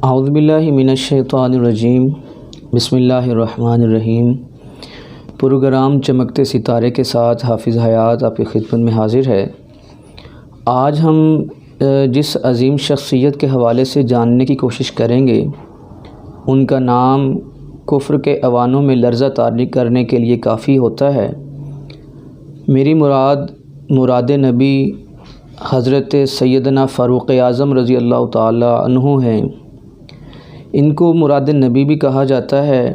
اعوذ باللہ من الشیطان الرجیم، بسم اللہ الرحمن الرحیم۔ پروگرام چمکتے ستارے کے ساتھ حافظ حیات آپ کی خدمت میں حاضر ہے۔ آج ہم جس عظیم شخصیت کے حوالے سے جاننے کی کوشش کریں گے، ان کا نام کفر کے اوانوں میں لرزہ طاری کرنے کے لیے کافی ہوتا ہے۔ میری مراد نبی حضرت سیدنا فاروق اعظم رضی اللہ تعالی عنہ ہیں۔ ان کو مراد نبی بھی کہا جاتا ہے۔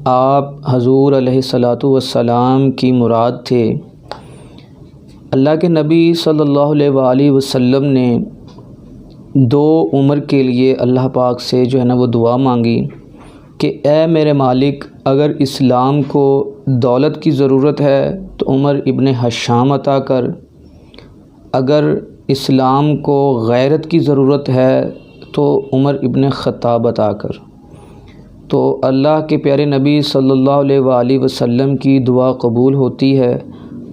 آپ حضور علیہ الصلاۃ والسلام کی مراد تھے۔ اللہ کے نبی صلی اللہ علیہ وآلہ وسلم نے 2 عمر کے لیے اللہ پاک سے وہ دعا مانگی کہ اے میرے مالک، اگر اسلام کو دولت کی ضرورت ہے تو عمر ابن حشام عطا کر، اگر اسلام کو غیرت کی ضرورت ہے تو عمر ابن خطاب عطا کر۔ تو اللہ کے پیارے نبی صلی اللہ علیہ وآلہ وسلم کی دعا قبول ہوتی ہے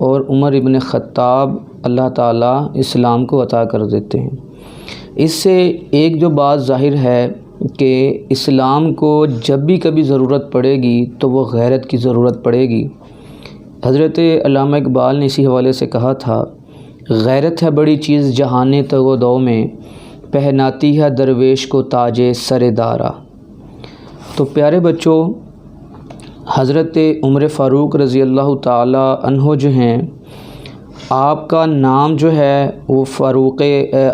اور عمر ابن خطاب اللہ تعالیٰ اسلام کو عطا کر دیتے ہیں۔ اس سے ایک جو بات ظاہر ہے کہ اسلام کو جب بھی کبھی ضرورت پڑے گی تو وہ غیرت کی ضرورت پڑے گی۔ حضرت علامہ اقبال نے اسی حوالے سے کہا تھا، غیرت ہے بڑی چیز جہان تگ و دو میں، پہناتی ہے درویش کو تاج سر دارا۔ تو پیارے بچوں، حضرت عمر فاروق رضی اللہ تعالی عنہ جو ہیں، آپ کا نام جو ہے وہ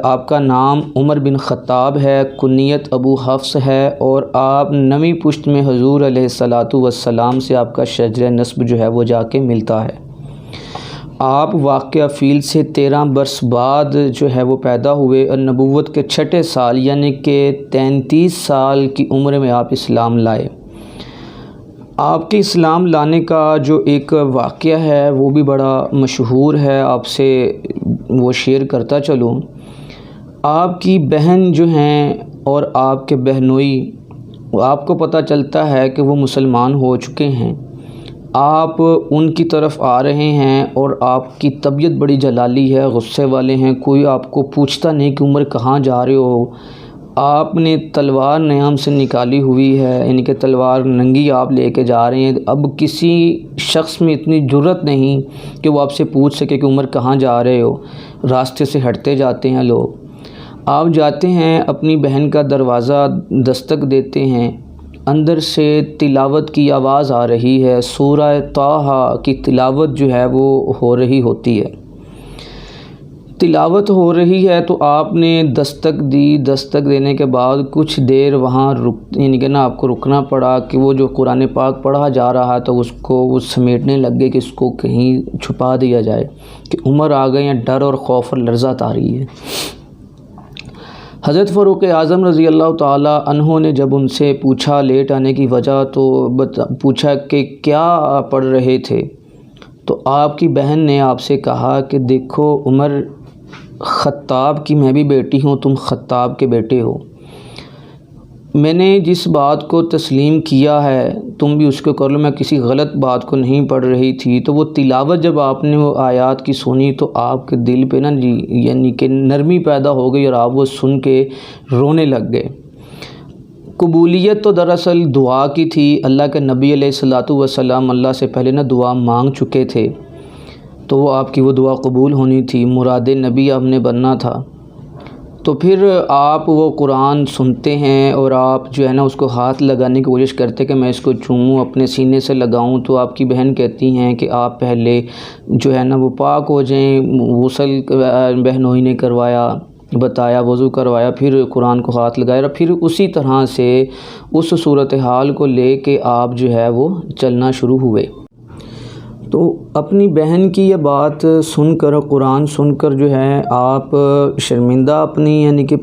آپ کا نام عمر بن خطاب ہے، کنیت ابو حفص ہے، اور آپ 9ویں پشت میں حضور علیہ الصلاۃ والسلام سے آپ کا شجر نسب جو ہے وہ جا کے ملتا ہے۔ آپ واقعہ فیل سے 13 برس بعد جو ہے وہ پیدا ہوئے اور نبوت کے 6 سال یعنی کہ 33 سال کی عمر میں آپ اسلام لائے۔ آپ کے اسلام لانے کا جو ایک واقعہ ہے وہ بھی بڑا مشہور ہے، آپ سے وہ شیئر کرتا چلوں۔ آپ کی بہن جو ہیں اور آپ کے بہنوئی، آپ کو پتہ چلتا ہے کہ وہ مسلمان ہو چکے ہیں۔ آپ ان کی طرف آ رہے ہیں اور آپ کی طبیعت بڑی جلالی ہے، غصے والے ہیں، کوئی آپ کو پوچھتا نہیں کہ عمر کہاں جا رہے ہو۔ آپ نے تلوار نیام سے نکالی ہوئی ہے، یعنی کہ تلوار ننگی آپ لے کے جا رہے ہیں۔ اب کسی شخص میں اتنی جرأت نہیں کہ وہ آپ سے پوچھ سکے کہ عمر کہاں جا رہے ہو۔ راستے سے ہٹتے جاتے ہیں لوگ۔ آپ جاتے ہیں، اپنی بہن کا دروازہ دستک دیتے ہیں، اندر سے تلاوت کی آواز آ رہی ہے، سورہ طٰہٰ کی تلاوت جو ہے وہ ہو رہی ہوتی ہے۔ تلاوت ہو رہی ہے تو آپ نے دستک دی، دستک دینے کے بعد کچھ دیر وہاں یعنی کہ آپ کو رکنا پڑا کہ وہ جو قرآن پاک پڑھا جا رہا تو اس کو وہ سمیٹنے لگ گئے کہ اس کو کہیں چھپا دیا جائے کہ عمر آ گئے ہیں، ڈر اور خوف اور لرزہ طاری ہے۔ حضرت فاروق اعظم رضی اللہ تعالی عنہ نے جب ان سے پوچھا لیٹ آنے کی وجہ، تو پوچھا کہ کیا پڑھ رہے تھے، تو آپ کی بہن نے آپ سے کہا کہ دیکھو عمر، خطاب کی میں بھی بیٹی ہوں، تم خطاب کے بیٹے ہو، میں نے جس بات کو تسلیم کیا ہے تم بھی اس کو کر لو، میں کسی غلط بات کو نہیں پڑھ رہی تھی۔ تو وہ تلاوت جب آپ نے وہ آیات کی سنی تو آپ کے دل پہ یعنی کہ نرمی پیدا ہو گئی اور آپ وہ سن کے رونے لگ گئے۔ قبولیت تو دراصل دعا کی تھی، اللہ کے نبی علیہ الصلاۃ والسلام اللہ سے پہلے دعا مانگ چکے تھے، تو وہ آپ کی وہ دعا قبول ہونی تھی، مراد نبی آپ نے بننا تھا۔ تو پھر آپ وہ قرآن سنتے ہیں اور آپ جو ہے اس کو ہاتھ لگانے کی کوشش کرتے کہ میں اس کو چوموں، اپنے سینے سے لگاؤں، تو آپ کی بہن کہتی ہیں کہ آپ پہلے جو ہے وہ پاک ہو جائیں۔ غسل بہنوئی نے کروایا، بتایا، وضو کروایا، پھر قرآن کو ہاتھ لگایا اور پھر اسی طرح سے اس صورتحال کو لے کے آپ جو ہے وہ چلنا شروع ہوئے۔ تو اپنی بہن کی یہ بات سن کر، قرآن سن کر جو ہے آپ شرمندہ اپنی یعنی کہ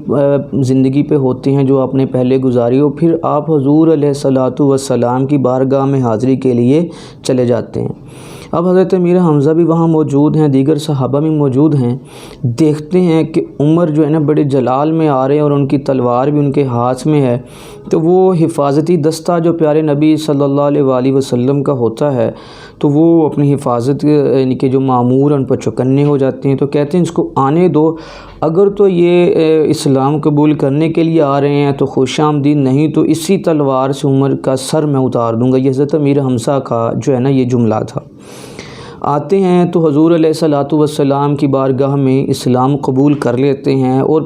زندگی پہ ہوتے ہیں جو آپ نے پہلے گزاری ہو، پھر آپ حضور علیہ الصلاۃ والسلام کی بارگاہ میں حاضری کے لیے چلے جاتے ہیں۔ اب حضرت امیر حمزہ بھی وہاں موجود ہیں، دیگر صحابہ بھی موجود ہیں، دیکھتے ہیں کہ عمر جو ہے بڑے جلال میں آ رہے ہیں اور ان کی تلوار بھی ان کے ہاتھ میں ہے۔ تو وہ حفاظتی دستہ جو پیارے نبی صلی اللہ علیہ وآلہ وسلم کا ہوتا ہے، تو وہ اپنی حفاظت یعنی کہ جو مامور ہیں ان پر چوکنے ہو جاتے ہیں، تو کہتے ہیں اس کو آنے دو، اگر تو یہ اسلام قبول کرنے کے لیے آ رہے ہیں تو خوش آمدید، نہیں تو اسی تلوار سے عمر کا سر میں اتار دوں گا۔ یہ حضرت امیر حمزہ کا جو ہے نا یہ جملہ تھا۔ آتے ہیں تو حضور علیہ الصلوۃ والسلام کی بارگاہ میں اسلام قبول کر لیتے ہیں، اور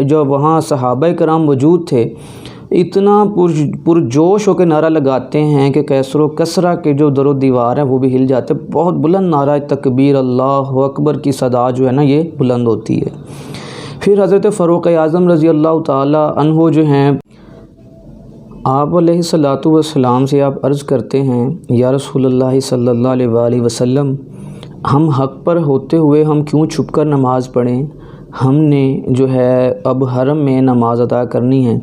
جو وہاں صحابہ کرام موجود تھے اتنا پرجوش ہو کے نعرہ لگاتے ہیں کہ کیسر و کسرا کے جو در و دیوار ہیں وہ بھی ہل جاتے، بہت بلند نعرہ تکبیر اللہ اکبر کی صدا جو ہے نا یہ بلند ہوتی ہے۔ پھر حضرت فاروق اعظم رضی اللہ تعالی عنہ جو ہیں، آپ علیہ الصلوۃ والسلام سے آپ عرض کرتے ہیں، یا رسول اللہ صلی اللہ علیہ وآلہ وسلم، ہم حق پر ہوتے ہوئے ہم کیوں چھپ کر نماز پڑھیں؟ ہم نے جو ہے اب حرم میں نماز ادا کرنی ہے۔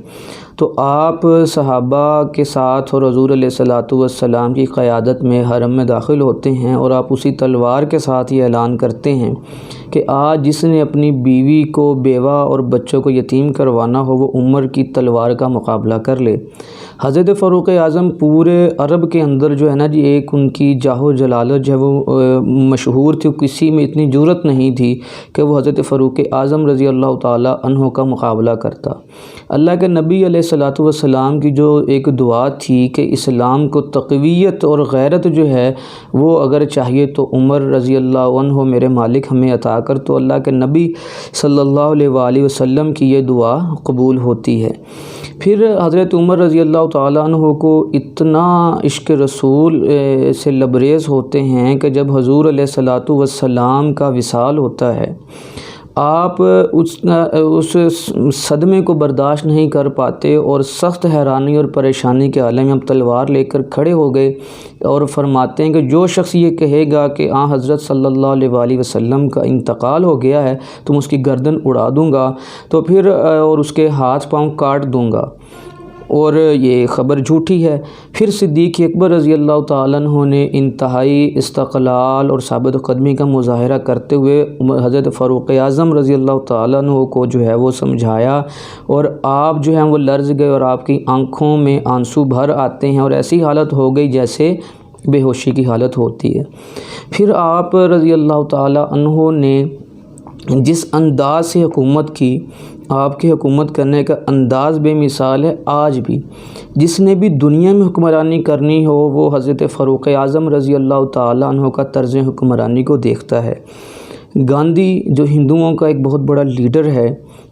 تو آپ صحابہ کے ساتھ اور حضور علیہ الصلوۃ والسلام کی قیادت میں حرم میں داخل ہوتے ہیں، اور آپ اسی تلوار کے ساتھ یہ اعلان کرتے ہیں کہ آج جس نے اپنی بیوی کو، بیوہ اور بچوں کو یتیم کروانا ہو وہ عمر کی تلوار کا مقابلہ کر لے۔ حضرت فاروق اعظم پورے عرب کے اندر جو ہے نا جی ایک ان کی جاہ و جلالت جو ہے وہ مشہور تھی، کسی میں اتنی جرأت نہیں تھی کہ وہ حضرت فاروق اعظم رضی اللہ تعالی عنہ کا مقابلہ کرتا۔ اللہ کے نبی علیہ الصلوۃ والسلام کی جو ایک دعا تھی کہ اسلام کو تقویت اور غیرت جو ہے وہ اگر چاہیے تو عمر رضی اللہ عنہ میرے مالک ہمیں عطا کر، تو اللہ کے نبی صلی اللہ علیہ وآلہ وسلم کی یہ دعا قبول ہوتی ہے۔ پھر حضرت عمر رضی اللہ تعالیٰ عنہ کو اتنا عشق رسول سے لبریز ہوتے ہیں کہ جب حضور علیہ الصلوۃ والسلام کا وصال ہوتا ہے، آپ اس صدمے کو برداشت نہیں کر پاتے، اور سخت حیرانی اور پریشانی کے عالم میں ہم تلوار لے کر کھڑے ہو گئے، اور فرماتے ہیں کہ جو شخص یہ کہے گا کہ حضرت صلی اللہ علیہ وآلہ وسلم کا انتقال ہو گیا ہے تو میں اس کی گردن اڑا دوں گا، تو پھر اور اس کے ہاتھ پاؤں کاٹ دوں گا، اور یہ خبر جھوٹی ہے۔ پھر صدیق اکبر رضی اللہ تعالیٰ عنہ نے انتہائی استقلال اور ثابت قدمی کا مظاہرہ کرتے ہوئے حضرت فاروق اعظم رضی اللہ تعالیٰ عنہ کو جو ہے وہ سمجھایا، اور آپ جو ہیں وہ لرز گئے، اور آپ کی آنکھوں میں آنسو بھر آتے ہیں، اور ایسی حالت ہو گئی جیسے بے ہوشی کی حالت ہوتی ہے۔ پھر آپ رضی اللہ تعالیٰ عنہ نے جس انداز سے حکومت کی، آپ کی حکومت کرنے کا انداز بے مثال ہے۔ آج بھی جس نے بھی دنیا میں حکمرانی کرنی ہو وہ حضرت فاروق اعظم رضی اللہ تعالیٰ عنہ کا طرز حکمرانی کو دیکھتا ہے۔ گاندھی جو ہندوؤں کا ایک بہت بڑا لیڈر ہے،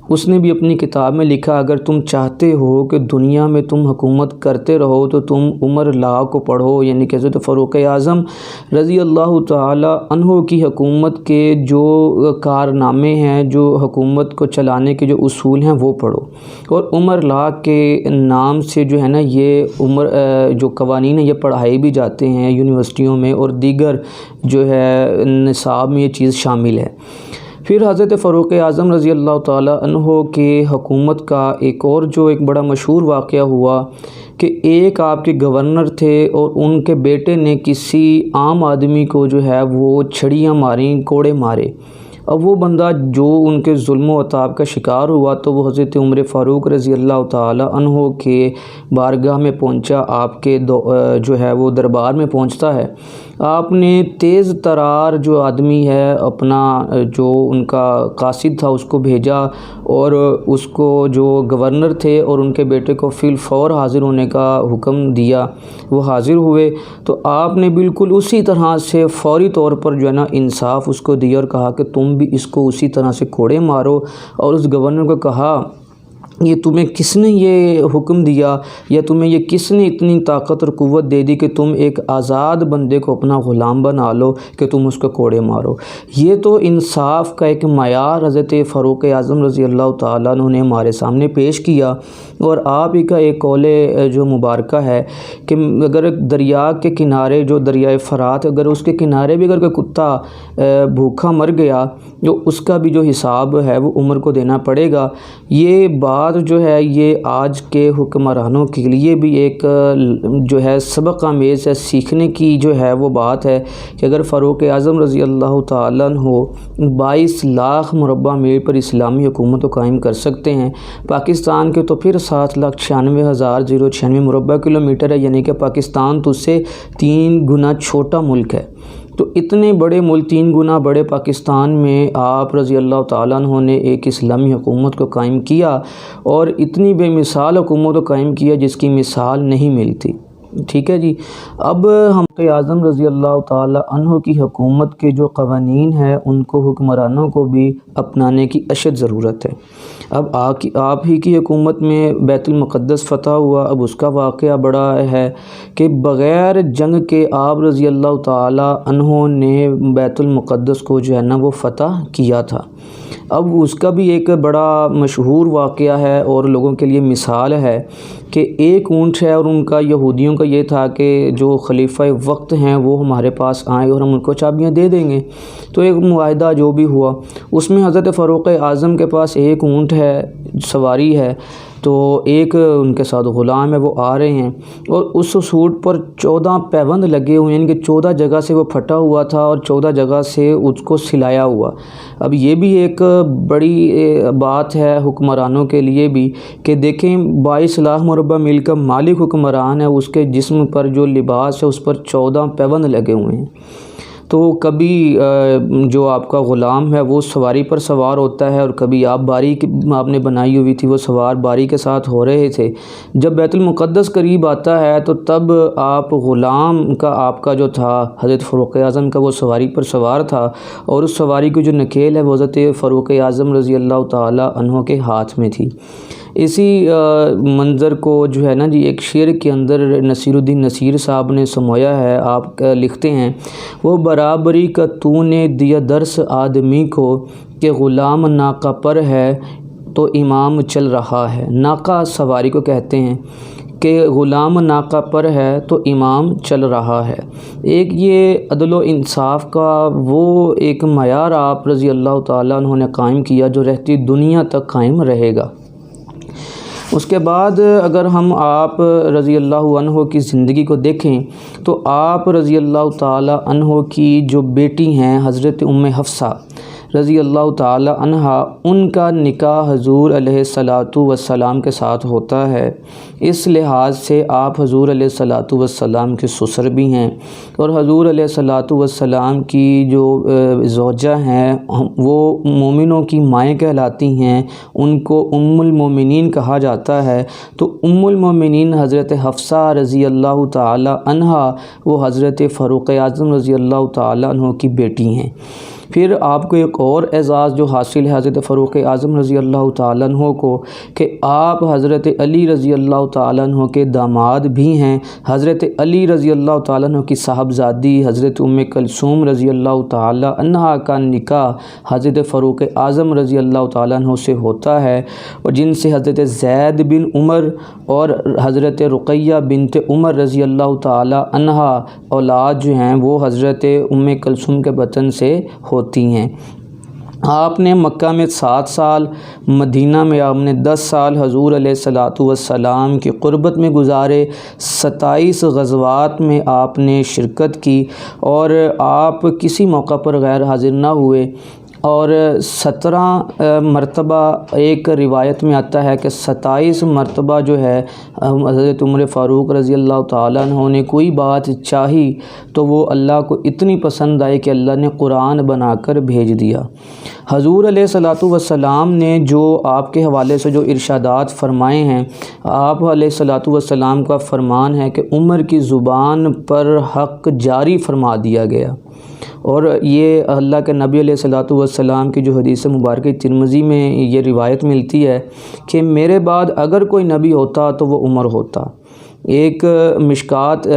اس نے بھی اپنی کتاب میں لکھا، اگر تم چاہتے ہو کہ دنیا میں تم حکومت کرتے رہو تو تم عمر لا کو پڑھو، یعنی کہ حضرت فاروق اعظم رضی اللہ تعالی عنہ کی حکومت کے جو کارنامے ہیں، جو حکومت کو چلانے کے جو اصول ہیں وہ پڑھو، اور عمر لا کے نام سے جو ہے نا یہ عمر جو قوانین ہیں یہ پڑھائے بھی جاتے ہیں یونیورسٹیوں میں، اور دیگر جو ہے نصاب میں یہ چیز شامل ہے۔ پھر حضرت فاروق اعظم رضی اللہ تعالیٰ عنہ کے حکومت کا ایک اور جو ایک بڑا مشہور واقعہ ہوا کہ ایک آپ کے گورنر تھے، اور ان کے بیٹے نے کسی عام آدمی کو جو ہے وہ چھڑیاں ماریں، کوڑے مارے۔ اب وہ بندہ جو ان کے ظلم و عتاب کا شکار ہوا تو وہ حضرت عمر فاروق رضی اللہ تعالیٰ عنہ کے بارگاہ میں پہنچا، آپ کے جو ہے وہ دربار میں پہنچتا ہے۔ آپ نے تیز ترار جو آدمی ہے اپنا جو ان کا قاصد تھا اس کو بھیجا، اور اس کو جو گورنر تھے اور ان کے بیٹے کو فی الفور حاضر ہونے کا حکم دیا۔ وہ حاضر ہوئے تو آپ نے بالکل اسی طرح سے فوری طور پر جو ہے نا انصاف اس کو دیا، اور کہا کہ تم بھی اس کو اسی طرح سے کوڑے مارو، اور اس گورنر کو کہا یہ تمہیں کس نے یہ حکم دیا، یا تمہیں یہ کس نے اتنی طاقت اور قوت دے دی کہ تم ایک آزاد بندے کو اپنا غلام بنا لو کہ تم اس کو کوڑے مارو۔ یہ تو انصاف کا ایک معیار حضرت فاروق اعظم رضی اللہ تعالیٰ عنہ نے ہمارے سامنے پیش کیا، اور آپ ہی کا ایک قول جو مبارکہ ہے کہ اگر دریا کے کنارے جو دریائے فرات، اگر اس کے کنارے بھی اگر کوئی کتا بھوکا مر گیا تو اس کا بھی جو حساب ہے وہ عمر کو دینا پڑے گا۔ یہ بات بات جو ہے یہ آج کے حکمرانوں کے لیے بھی ایک جو ہے سبق آمیز ہے، سیکھنے کی جو ہے وہ بات ہے کہ اگر فاروق اعظم رضی اللہ تعالیٰ عنہ 22 لاکھ مربع میل پر اسلامی حکومت کو قائم کر سکتے ہیں، پاکستان کے تو پھر 7,96,096 مربع کلومیٹر ہے، یعنی کہ پاکستان تو اس سے 3 گنا چھوٹا ملک ہے۔ تو اتنے بڑے ملک، 3 گنا بڑے پاکستان میں آپ رضی اللہ تعالیٰ عنہ نے ایک اسلامی حکومت کو قائم کیا، اور اتنی بے مثال حکومت کو قائم کیا جس کی مثال نہیں ملتی۔ ٹھیک ہے جی، اب ہم اعظم رضی اللہ تعالیٰ عنہ کی حکومت کے جو قوانین ہیں ان کو حکمرانوں کو بھی اپنانے کی اشد ضرورت ہے۔ اب آپ ہی کی حکومت میں بیت المقدس فتح ہوا۔ اب اس کا واقعہ بڑا ہے کہ بغیر جنگ کے آپ رضی اللہ تعالیٰ عنہ نے بیت المقدس کو جو ہے نا وہ فتح کیا تھا۔ اب اس کا بھی ایک بڑا مشہور واقعہ ہے اور لوگوں کے لیے مثال ہے کہ ایک اونٹ ہے، اور ان کا یہودیوں کا یہ تھا کہ جو خلیفہ وقت ہیں وہ ہمارے پاس آئیں اور ہم ان کو چابیاں دے دیں گے۔ تو ایک معاہدہ جو بھی ہوا، اس میں حضرت فاروق اعظم کے پاس ایک اونٹ ہے، سواری ہے، تو ایک ان کے ساتھ غلام ہے، وہ آ رہے ہیں، اور اس اونٹ پر 14 پیوند لگے ہوئے ہیں، یعنی کہ 14 جگہ سے وہ پھٹا ہوا تھا اور 14 جگہ سے اس کو سلایا ہوا۔ اب یہ بھی ایک بڑی بات ہے حکمرانوں کے لیے بھی کہ دیکھیں 22 لاکھ مربع میل کا مالک حکمران ہے، اس کے جسم پر جو لباس ہے اس پر 14 پیوند لگے ہوئے ہیں۔ تو کبھی جو آپ کا غلام ہے وہ سواری پر سوار ہوتا ہے، اور کبھی باری آپ نے بنائی ہوئی تھی، وہ سوار باری کے ساتھ ہو رہے تھے۔ جب بیت المقدس قریب آتا ہے تو تب غلام کا آپ کا جو تھا حضرت فاروق اعظم کا، وہ سواری پر سوار تھا، اور اس سواری کی جو نکیل ہے وہ حضرت فاروق اعظم رضی اللہ تعالیٰ عنہ کے ہاتھ میں تھی۔ اسی منظر کو جو ہے نا جی ایک شعر کے اندر نصیر الدین نصیر صاحب نے سمویا ہے۔ آپ لکھتے ہیں، وہ برابری کا تو نے دیا درس آدمی کو، کہ غلام ناقہ پر ہے تو امام چل رہا ہے۔ ناقہ سواری کو کہتے ہیں کہ غلام ناقہ پر ہے تو امام چل رہا ہے۔ ایک یہ عدل و انصاف کا وہ ایک معیار آپ رضی اللہ تعالیٰ عنہ نے قائم کیا جو رہتی دنیا تک قائم رہے گا۔ اس کے بعد اگر ہم آپ رضی اللہ عنہ کی زندگی کو دیکھیں تو آپ رضی اللہ تعالیٰ عنہ کی جو بیٹی ہیں حضرت ام حفصہ رضی اللہ تعالیٰ عنہ، ان کا نکاح حضور علیہ السلام کے ساتھ ہوتا ہے۔ اس لحاظ سے آپ حضور علیہ السلام کے سسر بھی ہیں، اور حضور علیہ السلام کی جو زوجہ ہیں وہ مومنوں کی مائیں کہلاتی ہیں، ان کو ام المومنین کہا جاتا ہے۔ تو ام المومنین حضرت حفصہ رضی اللہ تعالیٰ عنہ وہ حضرت فاروق اعظم رضی اللہ تعالیٰ عنہ کی بیٹی ہیں۔ پھر آپ کو ایک اور اعزاز جو حاصل ہے حضرت فاروق اعظم رضی اللہ تعالیٰ عنہ کو، کہ آپ حضرت علی رضی اللہ تعالیٰ عنہ کے داماد بھی ہیں۔ حضرت علی رضی اللہ تعالیٰ عنہ کی صاحبزادی حضرت ام کلثوم رضی اللہ تعالیٰ عنہ کا نکاح حضرت فاروق اعظم رضی اللہ تعالیٰ عنہ سے ہوتا ہے، اور جن سے حضرت زید بن عمر اور حضرت رقیہ بنت عمر رضی اللہ تعالیٰ عنہ اولاد جو ہیں وہ حضرت ام کلثوم کے بطن سے ہوتی ہیں۔ آپ نے مکہ میں 7 سال، مدینہ میں آپ نے 10 سال حضور علیہ السلام کی قربت میں گزارے۔ 27 غزوات میں آپ نے شرکت کی، اور آپ کسی موقع پر غیر حاضر نہ ہوئے، اور 17 مرتبہ ایک روایت میں آتا ہے کہ 27 مرتبہ جو ہے حضرت عمر فاروق رضی اللہ تعالیٰ عنہ نے کوئی بات چاہی تو وہ اللہ کو اتنی پسند آئی کہ اللہ نے قرآن بنا کر بھیج دیا۔ حضور علیہ السلام نے جو آپ کے حوالے سے جو ارشادات فرمائے ہیں، آپ علیہ السلام کا فرمان ہے کہ عمر کی زبان پر حق جاری فرما دیا گیا، اور یہ اللہ کے نبی علیہ السلام کی جو حدیث مبارکہ ترمذی میں یہ روایت ملتی ہے کہ میرے بعد اگر کوئی نبی ہوتا تو وہ عمر ہوتا۔ ایک مشکات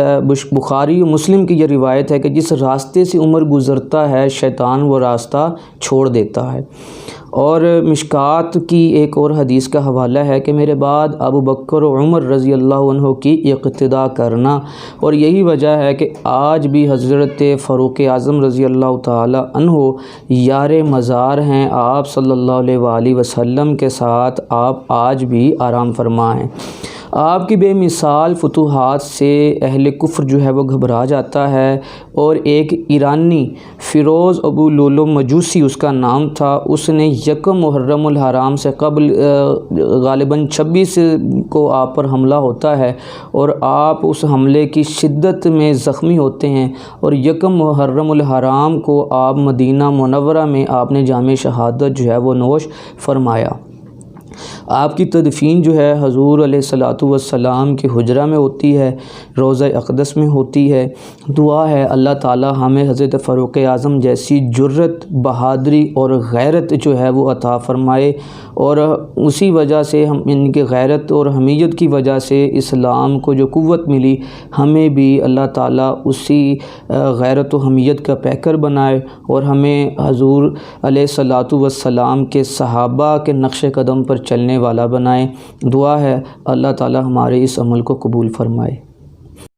بخاری و مسلم کی یہ روایت ہے کہ جس راستے سے عمر گزرتا ہے شیطان وہ راستہ چھوڑ دیتا ہے۔ اور مشکات کی ایک اور حدیث کا حوالہ ہے کہ میرے بعد ابو بکر و عمر رضی اللہ عنہ کی اقتداء کرنا، اور یہی وجہ ہے کہ آج بھی حضرت فاروق اعظم رضی اللہ تعالی عنہ یار مزار ہیں، آپ صلی اللہ علیہ وآلہ وسلم کے ساتھ آپ آج بھی آرام فرما ہیں۔ آپ کی بے مثال فتوحات سے اہل کفر جو ہے وہ گھبرا جاتا ہے، اور ایک ایرانی فیروز ابو لولو مجوسی اس کا نام تھا، اس نے یکم محرم الحرام سے قبل غالباً 26 کو آپ پر حملہ ہوتا ہے، اور آپ اس حملے کی شدت میں زخمی ہوتے ہیں، اور یکم محرم الحرام کو آپ مدینہ منورہ میں آپ نے جام شہادت جو ہے وہ نوش فرمایا۔ آپ کی تدفین جو ہے حضور علیہ الصلوۃ والسلام کی حجرہ میں ہوتی ہے، روضہ اقدس میں ہوتی ہے۔ دعا ہے اللہ تعالی ہمیں حضرت فاروق اعظم جیسی جرت، بہادری اور غیرت جو ہے وہ عطا فرمائے، اور اسی وجہ سے ہم ان کے غیرت اور حمیت کی وجہ سے اسلام کو جو قوت ملی، ہمیں بھی اللہ تعالی اسی غیرت و حمیت کا پیکر بنائے، اور ہمیں حضور علیہ الصلوۃ والسلام کے صحابہ کے نقش قدم پر چلنے والا بنائے۔ دعا ہے اللہ تعالی ہمارے اس عمل کو قبول فرمائے۔